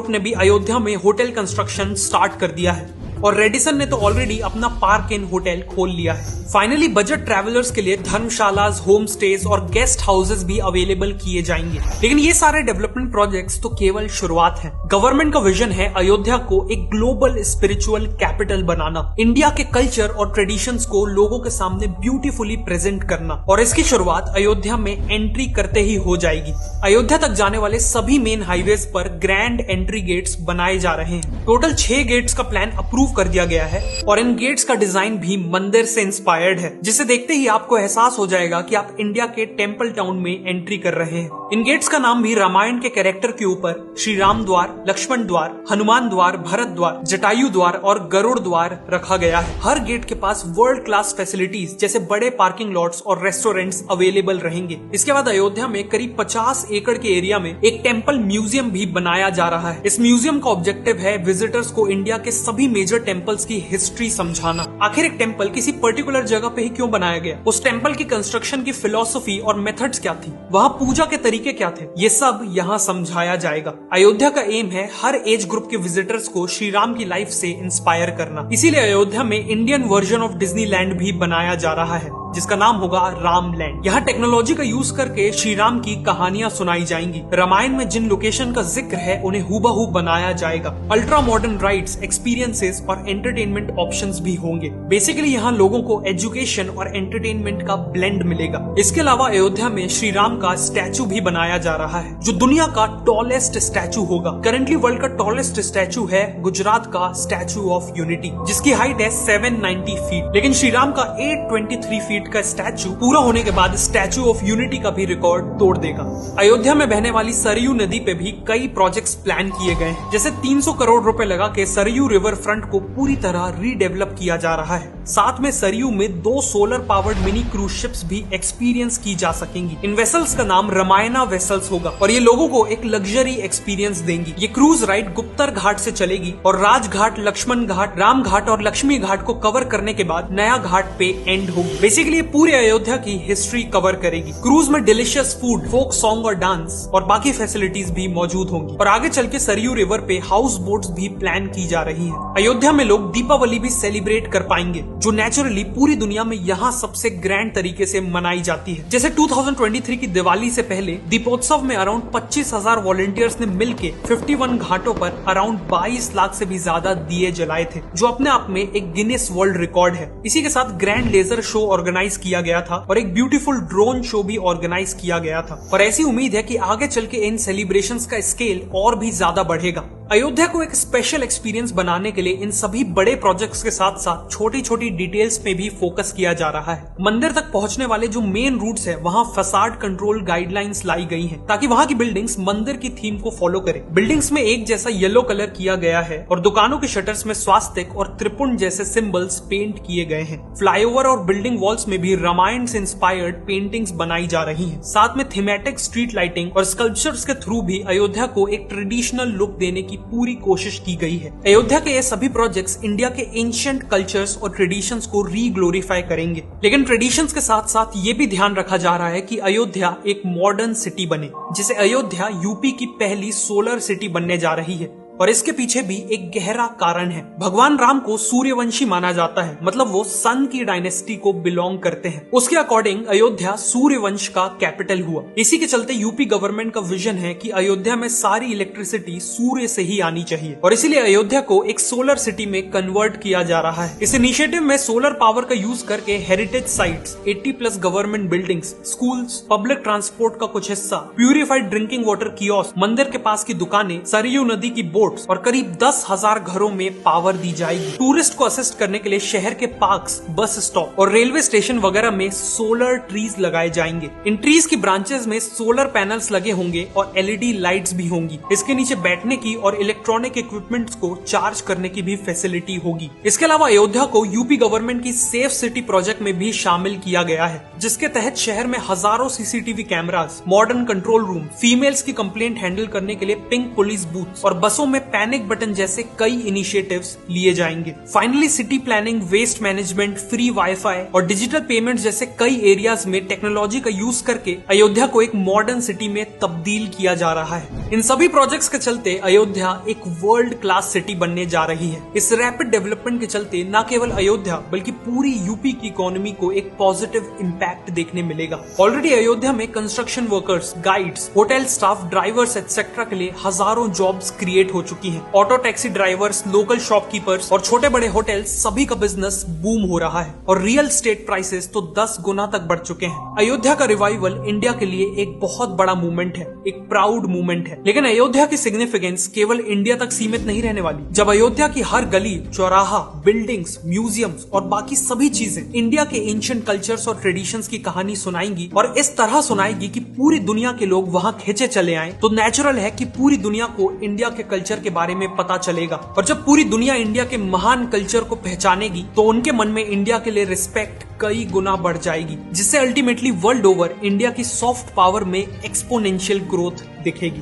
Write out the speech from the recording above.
Group ने भी अयोध्या में होटल कंस्ट्रक्शन स्टार्ट कर दिया है और रेडिसन ने तो ऑलरेडी अपना पार्क इन होटल खोल लिया है। फाइनली बजट ट्रैवलर्स के लिए धर्मशालास, होम स्टेज और गेस्ट हाउसेस भी अवेलेबल किए जाएंगे। लेकिन ये सारे डेवलपमेंट प्रोजेक्ट्स तो केवल शुरुआत है। गवर्नमेंट का विजन है अयोध्या को एक ग्लोबल स्पिरिचुअल कैपिटल बनाना, इंडिया के कल्चर और ट्रेडिशंस को लोगों के सामने ब्यूटीफुली प्रेजेंट करना, और इसकी शुरुआत अयोध्या में एंट्री करते ही हो जाएगी। अयोध्या तक जाने वाले सभी मेन हाईवेज पर ग्रैंड एंट्री गेट्स बनाए जा रहे हैं। टोटल 6 गेट्स का प्लान अप्रूव कर दिया गया है और इन गेट्स का डिजाइन भी मंदिर से इंस्पायर्ड है, जिसे देखते ही आपको एहसास हो जाएगा कि आप इंडिया के टेंपल टाउन में एंट्री कर रहे हैं। इन गेट्स का नाम भी रामायण के कैरेक्टर के ऊपर श्री राम द्वार, लक्ष्मण द्वार, हनुमान द्वार, भरत द्वार, जटायु द्वार और गरुड़ द्वार रखा गया है। हर गेट के पास वर्ल्ड क्लास फैसिलिटीज जैसे बड़े पार्किंग लॉट्स और रेस्टोरेंट्स अवेलेबल रहेंगे। इसके बाद अयोध्या में करीब 50 एकड़ के एरिया में एक टेंपल म्यूजियम भी बनाया जा रहा है। इस म्यूजियम का ऑब्जेक्टिव है विजिटर्स को इंडिया के सभी मेजर टेंपल्स की हिस्ट्री समझाना। आखिर एक टेंपल किसी पर्टिकुलर जगह पे ही क्यों बनाया गया, उस टेंपल की कंस्ट्रक्शन की फिलॉसफी और मेथड्स क्या थी, वहाँ पूजा के तरीके क्या थे, ये सब यहाँ समझाया जाएगा। अयोध्या का एम है हर एज ग्रुप के विजिटर्स को श्री राम की लाइफ से इंस्पायर करना। इसीलिए अयोध्या में इंडियन वर्जन ऑफ डिज्नीलैंड भी बनाया जा रहा है, जिसका नाम होगा रामलैंड। यहाँ टेक्नोलॉजी का यूज करके श्री राम की कहानियां सुनाई जाएंगी। रामायण में जिन लोकेशन का जिक्र है उन्हें हूबहू बनाया जाएगा। अल्ट्रा मॉडर्न राइड्स, एक्सपीरियंसेस और एंटरटेनमेंट ऑप्शंस भी होंगे। बेसिकली यहाँ लोगों को एजुकेशन और एंटरटेनमेंट का ब्लेंड मिलेगा। इसके अलावा अयोध्या में श्री राम का स्टैचू भी बनाया जा रहा है, जो दुनिया का टॉलेस्ट स्टैचू होगा। करंटली वर्ल्ड का टॉलेस्ट स्टैचू है गुजरात का स्टैचू ऑफ यूनिटी, जिसकी हाइट है 790 फीट। लेकिन श्री राम का 823 फीट का स्टैचू पूरा होने के बाद स्टैचू ऑफ यूनिटी का भी रिकॉर्ड तोड़ देगा। अयोध्या में बहने वाली सरयू नदी पे भी कई प्रोजेक्ट्स प्लान किए गए हैं, जैसे 300 करोड़ रुपए लगा के सरयू रिवर फ्रंट को पूरी तरह रीडेवलप किया जा रहा है। साथ में सरयू में 2 solar powered mini cruise ships भी एक्सपीरियंस की जा सकेंगी। इन वेसल्स का नाम रामायणा वेसल्स होगा और ये लोगों को एक लग्जरी एक्सपीरियंस देंगी। ये क्रूज राइड गुप्तर घाट से चलेगी और राजघाट, लक्ष्मण घाट, राम घाट और लक्ष्मी घाट को कवर करने के बाद नया घाट पे एंड होगी। बेसिकली पूरे अयोध्या की हिस्ट्री कवर करेगी। क्रूज में डिलीशियस फूड, फोक सॉन्ग और डांस और बाकी फैसिलिटीज भी मौजूद होंगी। और आगे चल के सरयू रिवर पे हाउस बोट्स भी प्लान की जा रही है। अयोध्या में लोग दीपावली भी सेलिब्रेट कर पाएंगे, जो नेचुरली पूरी दुनिया में यहाँ सबसे ग्रैंड तरीके से मनाई जाती है। जैसे 2023 की दिवाली से पहले दीपोत्सव में अराउंड 25,000 वॉलंटियर्स ने मिलके 51 घाटों पर अराउंड 22 लाख से भी ज्यादा दिए जलाए थे, जो अपने आप में एक गिनेस वर्ल्ड रिकॉर्ड है। इसी के साथ ग्रैंड लेजर शो ऑर्गेनाइज किया गया था और एक ब्यूटीफुल ड्रोन शो भी ऑर्गेनाइज किया गया था। और ऐसी उम्मीद है कि आगे चल के इन सेलिब्रेशंस का स्केल और भी ज्यादा बढ़ेगा। अयोध्या को एक स्पेशल एक्सपीरियंस बनाने के लिए इन सभी बड़े प्रोजेक्ट्स के साथ साथ छोटी छोटी डिटेल्स पे भी फोकस किया जा रहा है। मंदिर तक पहुंचने वाले जो मेन रूट्स है, वहां फसाड कंट्रोल गाइडलाइंस लाई गई हैं, ताकि वहां की बिल्डिंग्स मंदिर की थीम को फॉलो करें। बिल्डिंग्स में एक जैसा येलो कलर किया गया है और दुकानों के शटर्स में स्वास्तिक और त्रिपुंड जैसे सिंबल्स पेंट किए गए हैं। फ्लाईओवर और बिल्डिंग वॉल्स में भी रामायण से इंस्पायर्ड पेंटिंग्स बनाई जा रही हैं। साथ में थीमेटिक स्ट्रीट लाइटिंग और स्कल्पचर्स के थ्रू भी अयोध्या को एक ट्रेडिशनल लुक देने की पूरी कोशिश की गई है। अयोध्या के ये सभी प्रोजेक्ट्स इंडिया के एंशिएंट कल्चर्स और ट्रेडिशंस को रीग्लोरीफाई करेंगे। लेकिन ट्रेडिशंस के साथ साथ ये भी ध्यान रखा जा रहा है कि अयोध्या एक मॉडर्न सिटी बने, जिसे अयोध्या यूपी की पहली सोलर सिटी बनने जा रही है। और इसके पीछे भी एक गहरा कारण है। भगवान राम को सूर्यवंशी माना जाता है, मतलब वो सन की डायनेस्टी को बिलोंग करते हैं। उसके अकॉर्डिंग अयोध्या सूर्यवंश का कैपिटल हुआ। इसी के चलते यूपी गवर्नमेंट का विजन है कि अयोध्या में सारी इलेक्ट्रिसिटी सूर्य से ही आनी चाहिए और इसीलिए अयोध्या को एक सोलर सिटी में कन्वर्ट किया जा रहा है। इस इनिशिएटिव में सोलर पावर का यूज करके heritage sites, 80+ government buildings, schools, public transport का कुछ हिस्सा, प्यूरिफाइड ड्रिंकिंग वाटर कियोस्क, मंदिर के पास की दुकानें, सरयू नदी की बोट और करीब 10,000 घरों में पावर दी जाएगी। टूरिस्ट को असिस्ट करने के लिए शहर के पार्क्स, बस स्टॉप और रेलवे स्टेशन वगैरह में सोलर ट्रीज लगाए जाएंगे। इन ट्रीज की ब्रांचेस में सोलर पैनल्स लगे होंगे और LED लाइट्स भी होंगी। इसके नीचे बैठने की और इलेक्ट्रॉनिक इक्विपमेंट्स को चार्ज करने की भी फैसिलिटी होगी। इसके अलावा अयोध्या को यूपी गवर्नमेंट की सेफ सिटी प्रोजेक्ट में भी शामिल किया गया है, जिसके तहत शहर में हजारों CCTV cameras, modern control room, females की कंप्लेंट हैंडल करने के लिए पिंक पुलिस बूथ और बसों में पैनिक बटन जैसे कई इनिशिएटिव्स लिए जाएंगे। Finally city planning, waste management, free WiFi और डिजिटल पेमेंट जैसे कई एरियाज में टेक्नोलॉजी का यूज करके अयोध्या को एक मॉडर्न सिटी में तब्दील किया जा रहा है। इन सभी प्रोजेक्ट्स के चलते अयोध्या एक वर्ल्ड क्लास सिटी बनने जा रही है। इस रैपिड डेवलपमेंट के चलते न केवल अयोध्या बल्कि पूरी यूपी की इकोनॉमी को एक पॉजिटिव इम्पैक्ट देखने मिलेगा। ऑलरेडी अयोध्या में construction workers, guides, hotel staff, drivers etcetera के लिए हजारों जॉब्स क्रिएट हो चुकी हैं। Auto taxi drivers, local shopkeepers और छोटे बड़े होटल सभी का बिजनेस बूम हो रहा है और रियल एस्टेट प्राइसेस तो 10 गुना तक बढ़ चुके हैं। अयोध्या का रिवाइवल इंडिया के लिए एक बहुत बड़ा मूवमेंट है, एक प्राउड मूवमेंट है। लेकिन अयोध्या की सिग्निफिकेंस केवल इंडिया तक सीमित नहीं रहने वाली। जब अयोध्या की हर गली, चौराहा, बिल्डिंग्स, म्यूजियम्स और बाकी सभी चीजें इंडिया के एंशिएंट कल्चर्स और ट्रेडिशंस की कहानी सुनाएंगी और इस तरह सुनाएगी कि पूरी दुनिया के लोग वहां खींचे चले आए, तो नेचुरल है कि पूरी दुनिया को इंडिया के कल्चर के बारे में पता चलेगा। और जब पूरी दुनिया इंडिया के महान कल्चर को पहचानेगी तो उनके मन में इंडिया के लिए रिस्पेक्ट कई गुना बढ़ जाएगी, जिससे अल्टीमेटली वर्ल्ड ओवर इंडिया की सॉफ्ट पावर में एक्सपोनेंशियल ग्रोथ दिखेगी।